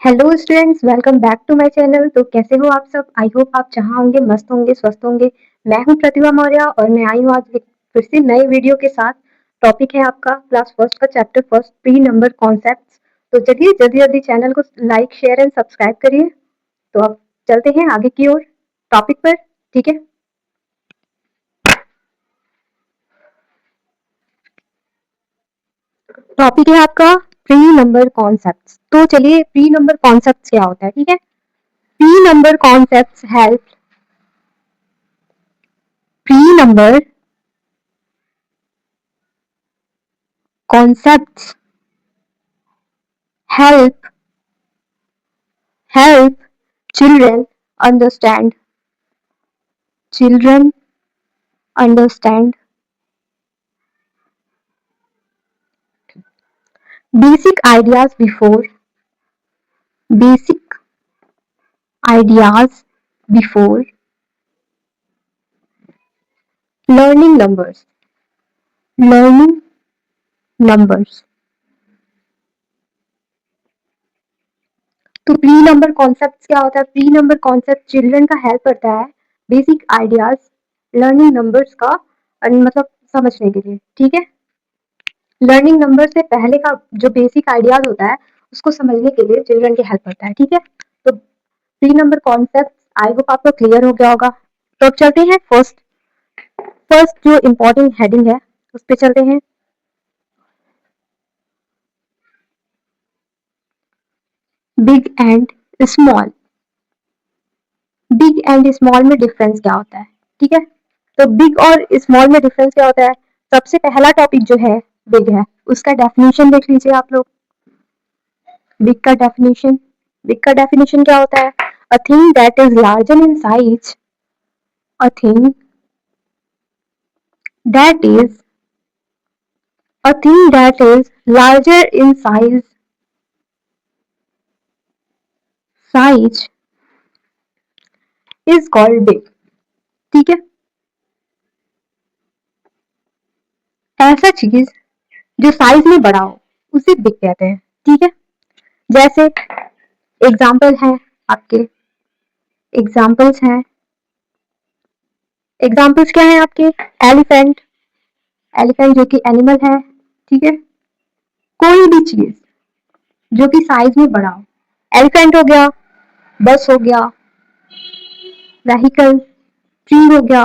Hello students, welcome back to my channel. तो कैसे हो आप सब? आई होप आप जहाँ होंगे मस्त होंगे, स्वस्थ होंगे। मैं हूँ प्रतिभा मौर्य और मैं आई हूँ आज एक फिर से नए वीडियो के साथ। टॉपिक है आपका क्लास फर्स्ट का chapter first, pre number concepts. तो चलिए जल्दी जल्दी चैनल को लाइक शेयर एंड सब्सक्राइब करिए। तो अब चलते हैं आगे की ओर टॉपिक पर। ठीक है, टॉपिक है आपका प्री नंबर कॉन्सेप्ट्स। तो चलिए, प्री नंबर कॉन्सेप्ट्स क्या होता है? ठीक है, pre number concepts help pre number concepts help children understand children understand basic ideas basic ideas before learning learning numbers। तो प्री नंबर कॉन्सेप्ट क्या होता है? प्री नंबर कॉन्सेप्ट चिल्ड्रन का हेल्प करता है बेसिक आइडियाज लर्निंग नंबर्स का मतलब समझने के लिए। ठीक है, लर्निंग नंबर से पहले का जो बेसिक आइडियाज होता है उसको समझने के लिए चिल्ड्रन की हेल्प करता है। ठीक है, तो pre number concept I hope आपको क्लियर हो गया होगा। तो अब चलते हैं फर्स्ट फर्स्ट जो इम्पोर्टेंट हेडिंग है उस पर चलते हैं। Big and small. Big and small में डिफरेंस क्या होता है? ठीक है, तो बिग और स्मॉल में डिफरेंस क्या होता है? सबसे पहला टॉपिक जो है बिग है, उसका डेफिनेशन देख लीजिए आप लोग। बिग का डेफिनेशन, बिग का डेफिनेशन क्या होता है? A thing that is larger in size, a thing that is a thing that is larger in size is called big। ठीक है, ऐसा चीज जो साइज में बड़ा हो उसे बिग कहते हैं। ठीक है, जैसे एग्जाम्पल है आपके, एग्जाम्पल्स हैं, एग्जाम्पल्स क्या है आपके? एलिफेंट, एलिफेंट जो कि एनिमल है। ठीक है, कोई भी चीज जो कि साइज में बड़ा हो, एलिफेंट हो गया, बस हो गया, व्हीकल, ट्री हो गया।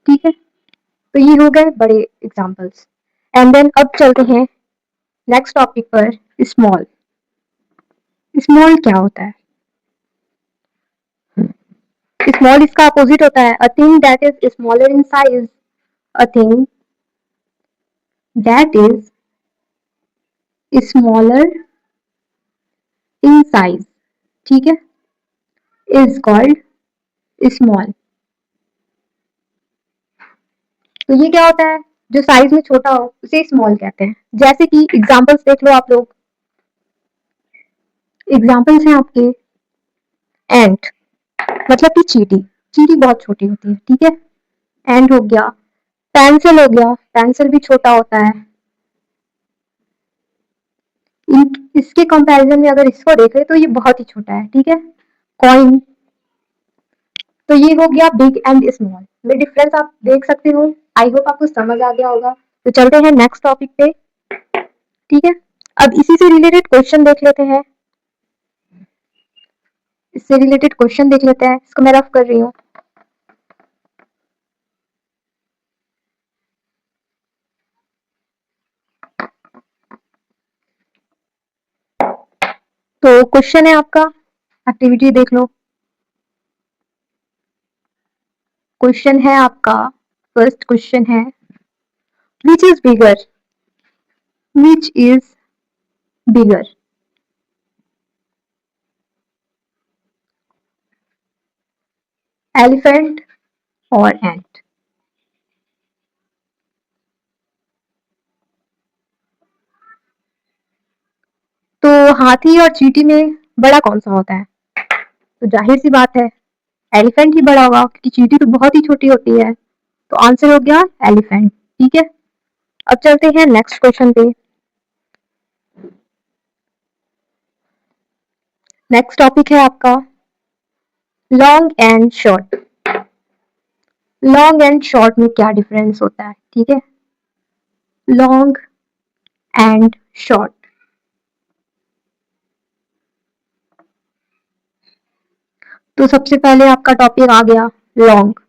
ठीक है, तो ये हो गए बड़े एग्जाम्पल्स। एंड देन अब चलते हैं नेक्स्ट टॉपिक पर, स्मॉल। स्मॉल क्या होता है? स्मॉल इसका अपोजिट होता है, a thing that is smaller in size, a thing that is smaller in size. ठीक है, इज कॉल्ड स्मॉल। तो ये क्या होता है? जो साइज में छोटा हो उसे स्मॉल कहते हैं। जैसे कि एग्जांपल्स देख लो आप लोग, एग्जांपल्स हैं आपके एंट, मतलब कि चींटी। चींटी बहुत छोटी होती है। ठीक है, एंट हो गया, पेंसिल हो गया, पेंसिल भी छोटा होता है। इसके कंपैरिजन में अगर इसको देखें तो ये बहुत ही छोटा है। ठीक है, कॉइन। तो ये हो गया बिग एंड स्मॉल में डिफरेंस, आप देख सकते हो। आई होप आपको समझ आ गया होगा। तो चलते हैं नेक्स्ट टॉपिक पे। ठीक है, अब इसी से रिलेटेड क्वेश्चन देख लेते हैं, इससे रिलेटेड क्वेश्चन देख लेते हैं। इसको मैं रफ कर रही हूँ। तो क्वेश्चन है आपका, एक्टिविटी देख लो। क्वेश्चन है आपका, फर्स्ट क्वेश्चन है, which is bigger, which is bigger, elephant और एंट? तो हाथी और चींटी में बड़ा कौन सा होता है? तो जाहिर सी बात है एलिफेंट ही बड़ा होगा, क्योंकि चींटी तो बहुत ही छोटी होती है। तो आंसर हो गया एलिफेंट। ठीक है, अब चलते हैं नेक्स्ट क्वेश्चन पे। नेक्स्ट टॉपिक है आपका long and short. Long and short में क्या डिफरेंस होता है, ठीक है। लॉन्ग एंड शॉर्ट, तो सबसे पहले आपका टॉपिक आ गया लॉन्ग।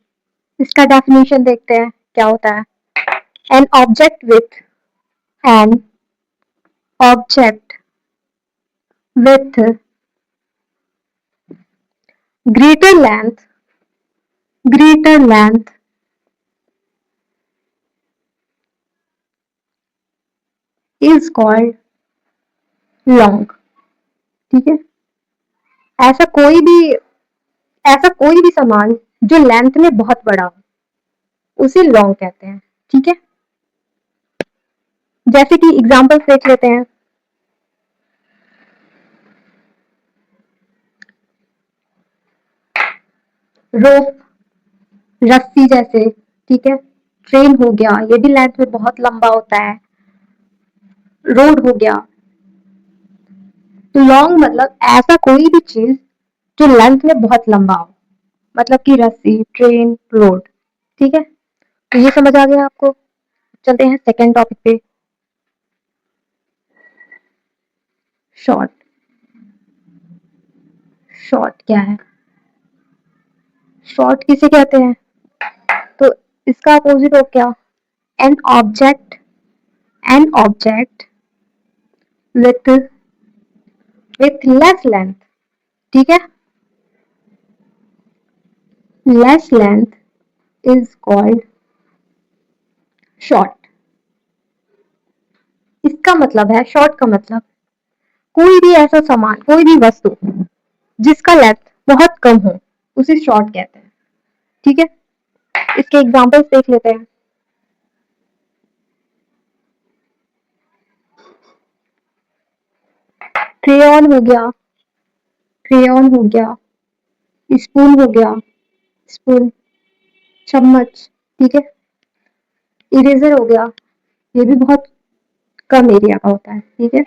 इसका डेफिनेशन देखते हैं क्या होता है। An object with an object with greater length greater length is called long, ठीक है। ऐसा कोई भी ऐसा कोई भी सामान जो लेंथ में बहुत बड़ा हो उसे लॉन्ग कहते हैं, ठीक है। जैसे कि एग्जांपल्स देख लेते हैं। रोप, रस्सी जैसे, ठीक है। ट्रेन हो गया, ये भी लेंथ में बहुत लंबा होता है। रोड हो गया। तो लॉन्ग मतलब ऐसा कोई भी चीज जो लेंथ में बहुत लंबा हो, मतलब कि रस्सी, ट्रेन, रोड, ठीक है। तो ये समझ आ गया आपको। चलते हैं सेकेंड टॉपिक पे, शॉर्ट। शॉर्ट क्या है? शॉर्ट किसे कहते हैं? तो इसका अपोजिट हो क्या? An object an object with less length, ठीक है। Less length is called short. इसका मतलब है, शॉर्ट का मतलब कोई भी ऐसा सामान, कोई भी वस्तु जिसका लेंथ बहुत कम हो उसे शॉर्ट कहते हैं, ठीक है। इसके एग्जांपल्स देख लेते हैं। क्रेयॉन हो गया, क्रेयॉन हो गया। स्पून हो गया, स्पून, चम्मच, ठीक है। इरेजर हो गया, ये भी बहुत कम एरिया का होता है, ठीक है।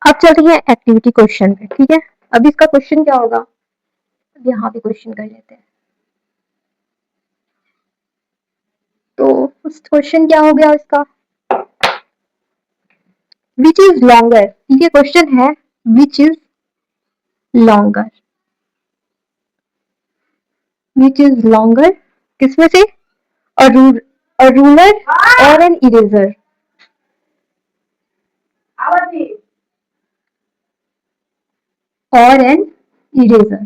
अब चलते हैं एक्टिविटी क्वेश्चन पे, ठीक है। अब इसका क्वेश्चन क्या होगा, यहाँ पे क्वेश्चन कर लेते हैं। तो क्वेश्चन क्या हो गया इसका, विच इज लॉन्गर, ठीक है। क्वेश्चन है which is longer, which is longer, किसमें से? अ रूलर और एन इरेजर। और एन इरेजर,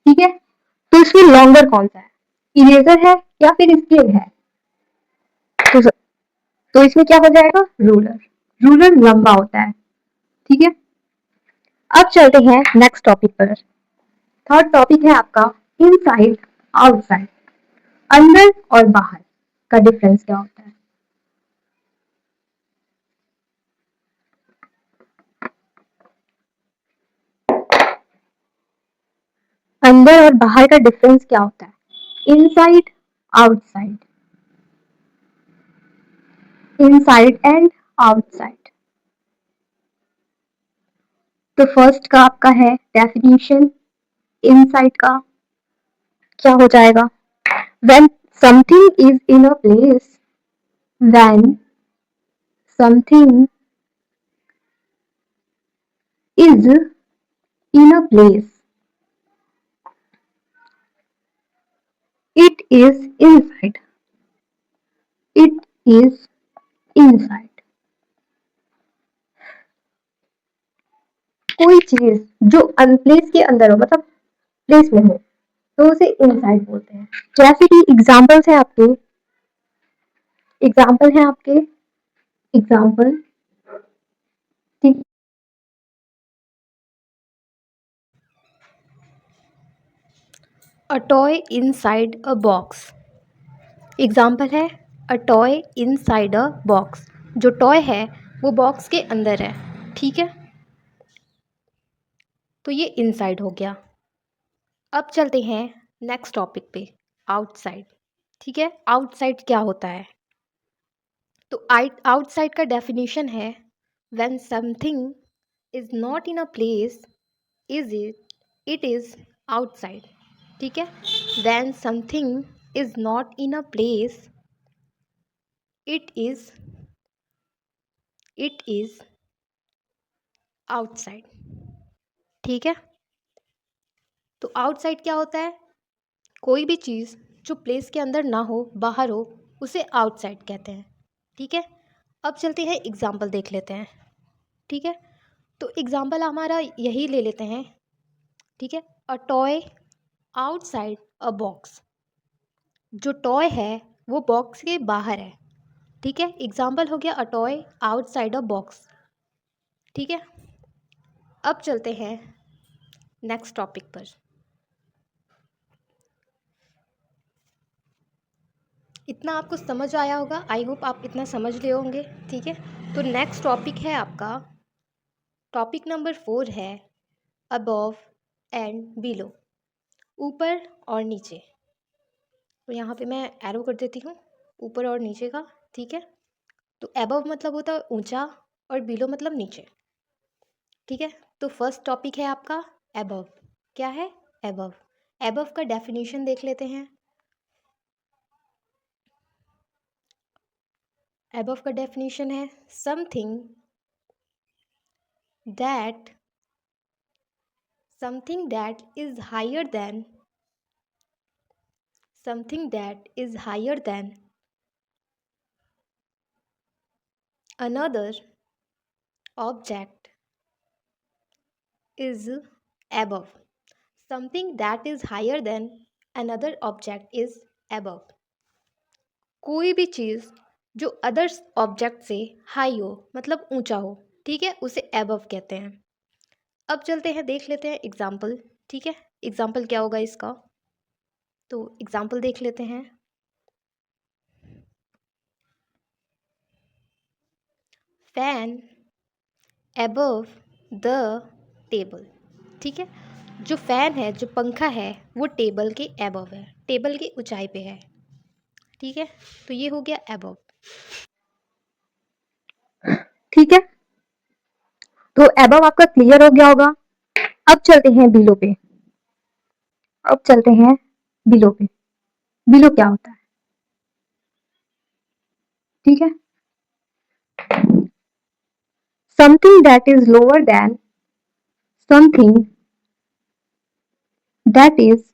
ठीक है। तो इसमें लॉन्गर कौन सा है, इरेजर है या फिर स्केल है? तो, तो इसमें क्या हो जाएगा, रूलर। रूलर लंबा होता है, ठीक है। अब चलते हैं नेक्स्ट टॉपिक पर। थर्ड टॉपिक है आपका इनसाइड आउटसाइड, अंदर और बाहर का डिफरेंस क्या होता है। अंदर और बाहर का डिफरेंस क्या होता है, inside outside, inside and outside. तो फर्स्ट का आपका है डेफिनेशन इनसाइड का, क्या हो जाएगा, when something is in a place, when something is in a place, it is inside, it is inside। कोई चीज जो अनप्लेस के अंदर हो, मतलब प्लेस में हो, तो उसे इनसाइड बोलते हैं। जैसे कि एग्जाम्पल्स है आपके, एग्जाम्पल है आपके, एग्जाम्पल, ठीक। A toy inside a box, example है a toy inside a box. जो टॉय है वो बॉक्स के अंदर है, ठीक है। तो ये इनसाइड हो गया। अब चलते हैं नेक्स्ट टॉपिक पे, आउटसाइड, ठीक है। आउटसाइड क्या होता है, तो आउटसाइड का डेफिनेशन है when something is not in a place it is outside. ठीक है, when something is not in a place it is outside. ठीक है, तो आउटसाइड क्या होता है? कोई भी चीज़ जो प्लेस के अंदर ना हो, बाहर हो, उसे आउटसाइड कहते हैं। ठीक है, अब चलते हैं एग्जाम्पल देख लेते हैं। ठीक है, तो एग्जाम्पल हमारा यही ले लेते हैं। ठीक है, a toy outside a box. जो टॉय है वो बॉक्स के बाहर है। ठीक है, एग्जाम्पल हो गया a toy outside a box. ठीक है, अब चलते हैं नेक्स्ट टॉपिक पर। इतना आपको समझ आया होगा, आई होप आप इतना समझ लिए होंगे। ठीक है, तो नेक्स्ट टॉपिक है आपका, टॉपिक नंबर 4 है अबव एंड बिलो, ऊपर और नीचे। तो यहाँ पे मैं एरो कर देती हूँ ऊपर और नीचे का। ठीक है, तो अबव मतलब होता है ऊंचा और बिलो मतलब नीचे। ठीक है, तो फर्स्ट टॉपिक है आपका अबव। क्या है? अबव। अबव का डेफिनेशन देख लेते हैं। अबव का डेफिनेशन है something that is higher than another object is above. Something that is higher than another object is above. कोई भी चीज़ जो अदर्स ऑब्जेक्ट से हाई हो मतलब ऊंचा हो, ठीक है, उसे above कहते हैं। अब चलते हैं, देख लेते हैं एग्जाम्पल। ठीक है, एग्जाम्पल क्या होगा इसका, तो एग्जाम्पल देख लेते हैं। Fan above the table. ठीक है, जो फैन है, जो पंखा है, वो टेबल के above है, टेबल की ऊंचाई पे है। ठीक है, तो ये हो गया above। ठीक है, तो above आपका क्लियर हो गया होगा। अब चलते हैं बिलो पे। बिलो क्या होता है? ठीक है, something that is lower than something that is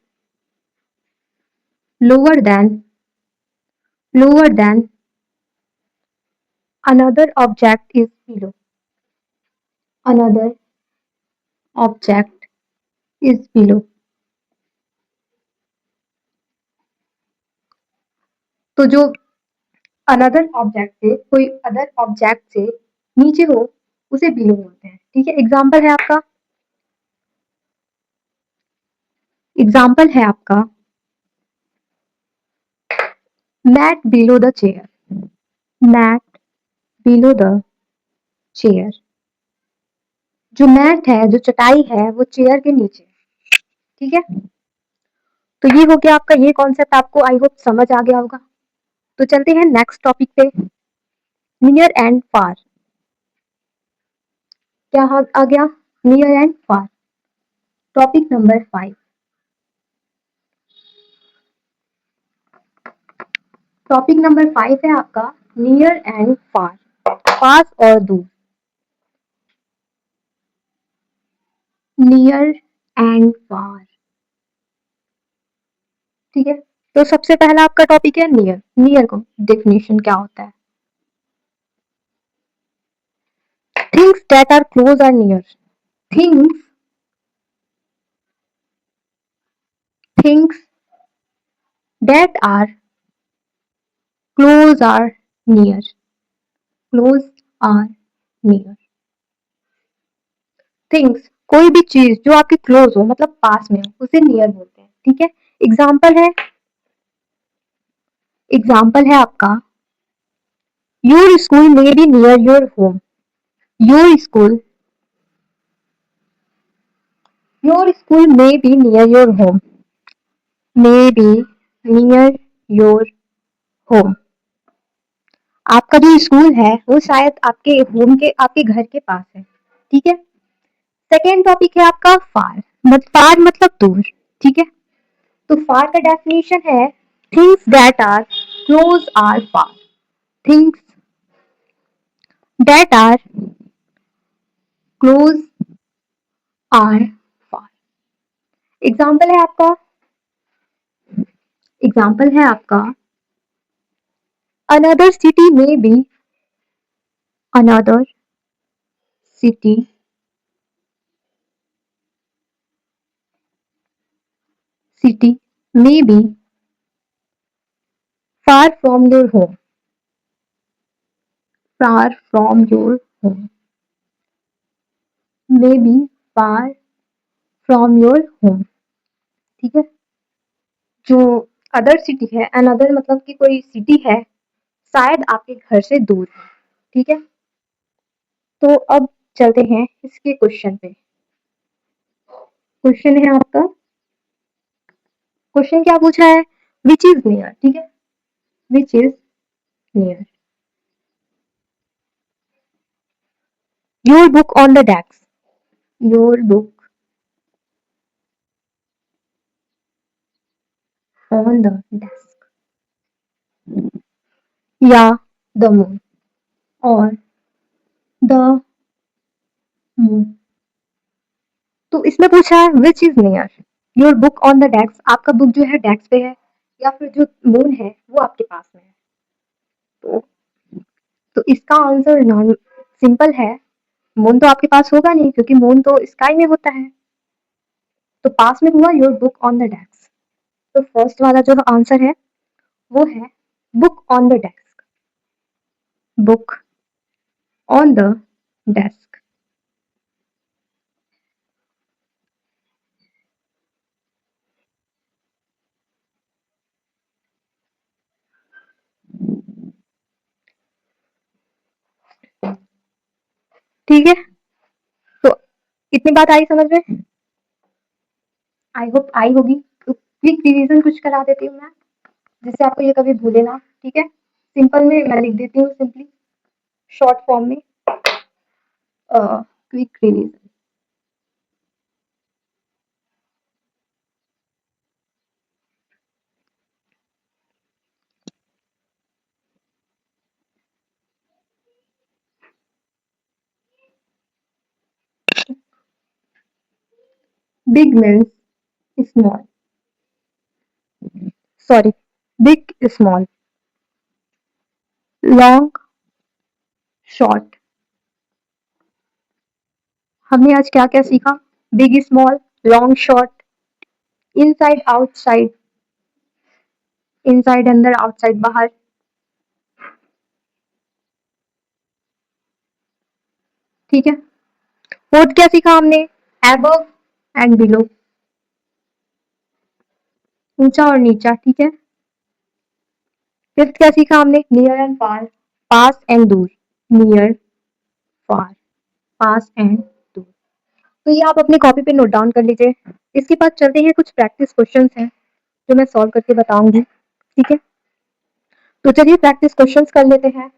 lower than another object is below. Another object is below. तो जो अनदर ऑब्जेक्ट से, कोई अदर ऑब्जेक्ट से नीचे हो, उसे बिलो बोलते हैं। ठीक है, एग्जाम्पल है आपका mat below the chair. Mat below the chair. जो मैट है, जो चटाई है, वो चेयर के नीचे। ठीक है, तो ये हो गया आपका, ये कॉन्सेप्ट आपको आई होप समझ आ गया होगा। तो चलते हैं नेक्स्ट टॉपिक पे, नियर एंड फार। क्या आ गया? Near and far. Topic number 5। Topic number 5 है आपका नियर एंड फार, पास और दूर। Near and far. ठीक है, तो सबसे पहला आपका टॉपिक है नियर। नियर को डेफिनेशन क्या होता है? Things that are close are near. Things things that are close are near. Close are near. Things, कोई भी चीज जो आपके क्लोज हो मतलब पास में हो, उसे नियर बोलते हैं। ठीक है, एग्जाम्पल है आपका your school may be near your home. Your school may be near your home. May be near your home. आपका जो स्कूल है वो शायद आपके घर के पास है, ठीक है। सेकेंड टॉपिक है आपका फार। फार मतलब दूर, ठीक है। तो फार का डेफिनेशन है things that are close are far, things that are close are far. Example है आपका अनदर सिटी में बी, अनदर सिटी सिटी में be far from your home, far from your home, may be far from your home, ठीक है। जो other city है, another मतलब कि कोई सिटी है शायद आपके घर से दूर है, ठीक है। तो अब चलते हैं इसके क्वेश्चन पे। क्वेश्चन है आपका, क्वेश्चन क्या पूछा है, विच इज नियर, ठीक है। Which is near your book on the desk, your book on the desk, या द मून, और द मून। तो इसमें पूछा है which is near your book on the desk, आपका बुक जो है डेस्क पे है, या फिर जो मून है वो आपके पास में है। तो इसका आंसर नॉन सिंपल है, मून तो आपके पास होगा नहीं क्योंकि मून तो स्काई में होता है। तो पास में हुआ your book on the desk. तो फर्स्ट वाला जो आंसर है वो है book on the desk, book on the desk. ठीक है, तो इतनी बात आई समझ में, आई होप आई होगी। तो क्विक रिवीजन कुछ करा देती हूँ मैं, जिससे आपको ये कभी भूले ना, ठीक है। सिंपल में मैं लिख देती हूँ, सिंपली शॉर्ट फॉर्म में quick revision. Big means small, sorry, big small, long short. हमने आज क्या क्या सीखा, big small, long short, inside outside, inside अंदर आउटसाइड बाहर, ठीक है। फोर्थ क्या सीखा हमने, एबव एंड बिलो, ऊंचा और नीचा, ठीक है। फिफ्थ क्या सीखा हमने, near and far, pass and दूर, नियर फार, पास एंड दूर। तो ये आप अपनी कॉपी पे नोट डाउन कर लीजिए। इसके बाद चलते हैं, कुछ प्रैक्टिस क्वेश्चंस हैं जो मैं सॉल्व करके बताऊंगी, ठीक है। तो चलिए प्रैक्टिस क्वेश्चंस कर लेते हैं,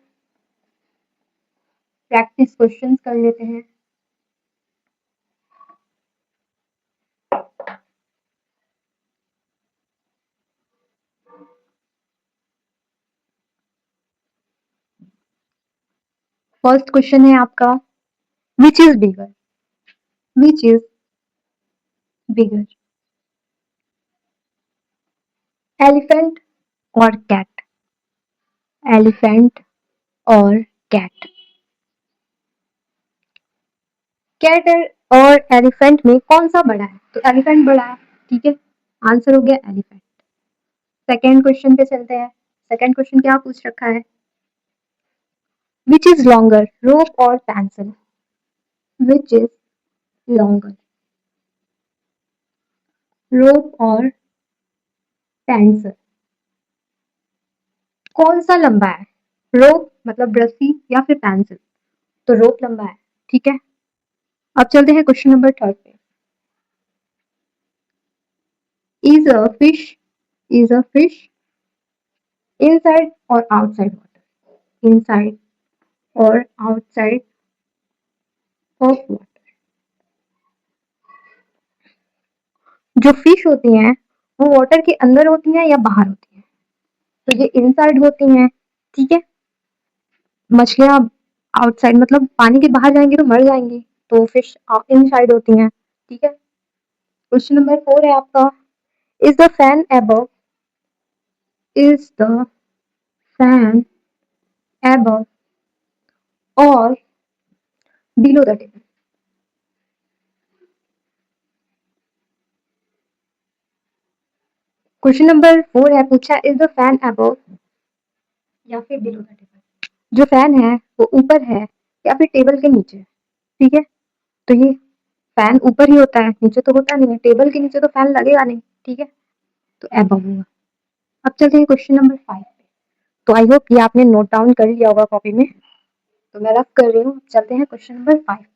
प्रैक्टिस क्वेश्चंस कर लेते हैं। फर्स्ट क्वेश्चन है आपका, which is bigger, which is bigger, elephant और कैट, एलिफेंट और कैट। कैट और एलिफेंट में कौन सा बड़ा है, तो एलिफेंट बड़ा है, ठीक है। आंसर हो गया एलिफेंट। सेकेंड क्वेश्चन पे चलते हैं। सेकेंड क्वेश्चन क्या पूछ रखा है, विच इज लॉन्गर, रोप और पेंसिल, विच इज लॉन्गर, रोप और पेंसिल। कौन सा लंबा है, रोप मतलब रस्सी या फिर पेंसिल, तो रोप लंबा है, ठीक है। अब चलते हैं क्वेश्चन नंबर थर्ड पे। Is a fish, is a fish inside और outside water, inside or outside of water. जो फिश होती हैं वो वाटर के अंदर होती हैं या बाहर होती हैं? तो ये इनसाइड होती हैं, ठीक है। मछलियां आउटसाइड मतलब पानी के बाहर जाएंगी तो मर जाएंगी, तो फिश इनसाइड होती हैं, ठीक है। क्वेश्चन नंबर 4 है आपका, is the fan above is the fan above or below the table? Question number 4 है, पूछा इज द फैन above या फिर बिलो द टेबल। जो फैन है वो ऊपर है या फिर टेबल के नीचे, ठीक है। तो ये फैन ऊपर ही होता है, नीचे तो होता नहीं है, टेबल के नीचे तो फैन लगेगा नहीं, ठीक है। तो above होगा। अब चलते हैं क्वेश्चन नंबर 5 पे। तो आई होप ये आपने नोट डाउन कर लिया होगा कॉपी में, तो मैं रफ कर रही हूँ। चलते हैं क्वेश्चन नंबर 5 पे।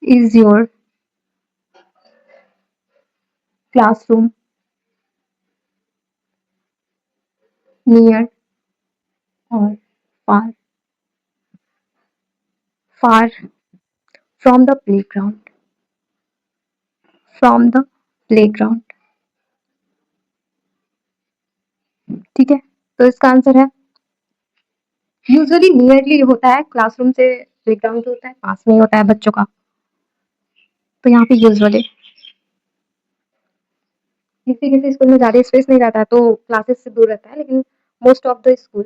Is your classroom near or far far from the playground? From the playground, ठीक है। तो इसका आंसर है यूजुअली नियरली होता है, क्लासरूम से प्लेग्राउंड जो होता है पास में ही होता है बच्चों का, तो यहाँ पे यूजुअली किसी किसी स्कूल में ज़्यादा स्पेस नहीं रहता है तो क्लासेस से दूर रहता है, लेकिन मोस्ट ऑफ द स्कूल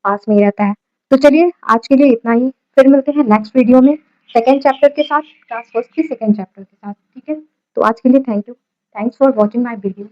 पास में ही रहता है। तो चलिए आज के लिए इतना ही, फिर मिलते हैं नेक्स्ट वीडियो में सेकेंड चैप्टर के साथ, क्लास फर्स्ट की सेकेंड चैप्टर के साथ, ठीक है। तो आज के लिए thank you, thanks for watching my video.